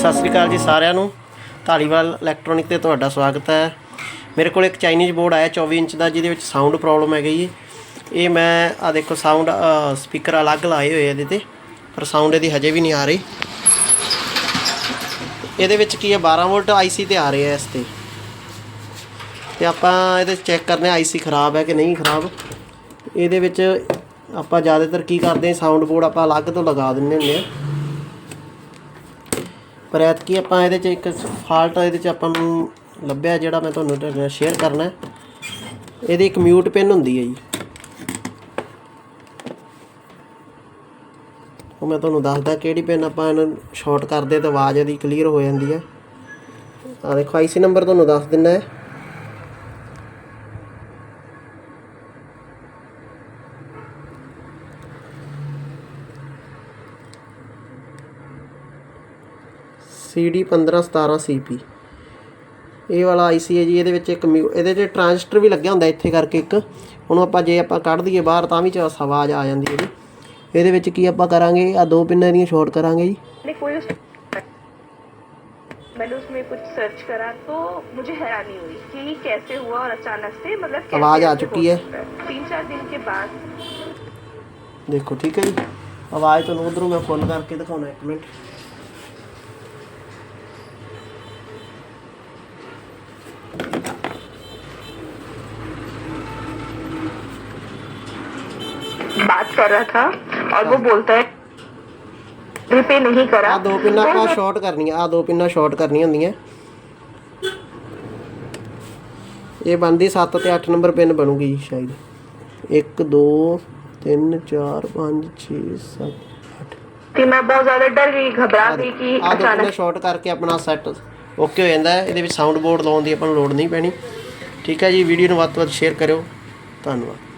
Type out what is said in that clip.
सत श्री अकाल जी सारिਆਂ ਨੂੰ ਧਾਲੀਵਾਲ ਇਲੈਕਟ੍ਰੋਨਿਕ ਤੇ ਤੁਹਾਡਾ ਸਵਾਗਤ ਹੈ। ਮੇਰੇ ਕੋਲ ਇੱਕ ਚਾਈਨੀਜ਼ ਬੋਰਡ ਆਇਆ 24 ਇੰਚ ਦਾ ਜਿਹਦੇ ਵਿੱਚ ਸਾਊਂਡ ਪ੍ਰੋਬਲਮ ਹੈ ਗਈ। ਇਹ ਮੈਂ ਆ ਦੇਖੋ ਸਾਊਂਡ ਸਪੀਕਰ ਅਲੱਗ ਲਾਏ ਹੋਏ ਇਹਦੇ ਤੇ, ਪਰ ਸਾਊਂਡ ਇਹਦੀ ਹਜੇ ਵੀ ਨਹੀਂ ਆ ਰਹੀ। ਇਹਦੇ ਵਿੱਚ ਕੀ ਹੈ 12 ਵੋਲਟ ਆਈਸੀ ਤੇ ਆ ਰਿਹਾ ਇਸ ਤੇ ਆਪਾਂ ਇਹਦੇ ਚੈੱਕ ਕਰਨੇ ਆਈਸੀ ਖਰਾਬ ਹੈ ਕਿ ਨਹੀਂ ਖਰਾਬ। ਇਹਦੇ ਵਿੱਚ ਆਪਾਂ ਜ਼ਿਆਦਾਤਰ ਕੀ ਕਰਦੇ ਹਾਂ ਸਾਊਂਡ ਬੋਰਡ ਆਪਾਂ ਅਲੱਗ ਤੋਂ ਲਗਾ ਦਿੰਦੇ ਹੁੰਦੇ ਹਾਂ, पर ऐतकी आप ये एक फाल्ट ये अपन लभ्या जोड़ा मैं तुहानूं शेयर करना है। ये एक म्यूट पिन होंदी है जी, वो मैं तुहानूं दसदा किहड़ी पिन आपां शॉर्ट करदे तो आवाज़ इहदी क्लीयर हो जाती है। आ देखो आईसी नंबर तुहानूं दस दिना है। CD 1517 CP ਇਹ ਵਾਲਾ ਆਈਸੀ ਹੈ ਜੀ। ਇਹਦੇ ਵਿੱਚ ਇੱਕ ਇਹਦੇ 'ਚ ਟ੍ਰਾਂਜ਼ਿਸਟਰ ਵੀ ਲੱਗਿਆ ਹੁੰਦਾ ਇੱਥੇ ਕਰਕੇ ਇੱਕ। ਹੁਣ ਆਪਾਂ ਜੇ ਆਪਾਂ ਕੱਢ ਦਈਏ ਬਾਹਰ ਤਾਂ ਵੀ ਆਵਾਜ਼ ਆ ਜਾਂਦੀ ਹੈ। ਇਹਦੇ ਵਿੱਚ ਕੀ ਆਪਾਂ ਕਰਾਂਗੇ, ਆ ਦੋ ਪਿੰਨਾਂ ਦੀਆਂ ਸ਼ਾਰਟ ਕਰਾਂਗੇ जी। मैंने उसमें कुछ सर्च करा तो मुझे हैरानी हुई कि कैसे हुआ और अचानक से मतलब आवाज़ आ चुकी है 3-4 दिन के बाद। देखो ठीक है जी, आवाज़ तो उधरों मैं फुल करके दिखाना एक मिनट। बात कर रहा था और वो बोलता है पे नहीं करा। आ दो पिन्ना ਆਪਾਂ ਸ਼ਾਰਟ ਕਰਨੀਆਂ, ਆ ਦੋ ਪਿੰਨਾਂ ਸ਼ਾਰਟ ਕਰਨੀਆਂ ਹੁੰਦੀਆਂ। ਇਹ ਬਣਦੀ 7 ਤੇ 8 ਨੰਬਰ ਪਿੰਨ ਬਣੂਗੀ ਜੀ ਸ਼ਾਇਦ। 1 2 3 4 5 6 7 8 ਤੇ ਮੈਂ ਬਹੁਤ ਜ਼ਿਆਦਾ ਡਰ ਗਈ, ਘਬਰਾ ਗਈ ਕਿ ਅਚਾਨਕ ਸ਼ਾਰਟ ਕਰਕੇ ਆਪਣਾ ਸੈੱਟ ਓਕੇ ਹੋ ਜਾਂਦਾ ਹੈ। ਇਹਦੇ ਵਿੱਚ ਸਾਊਂਡ ਬੋਰਡ ਲਾਉਣ ਦੀ ਆਪਾਂ ਨੂੰ ਲੋੜ ਨਹੀਂ ਪੈਣੀ। ਠੀਕ ਹੈ ਜੀ, ਵੀਡੀਓ ਨੂੰ ਵੱਧ ਤੋਂ ਵੱਧ ਸ਼ੇਅਰ ਕਰਿਓ। ਧੰਨਵਾਦ।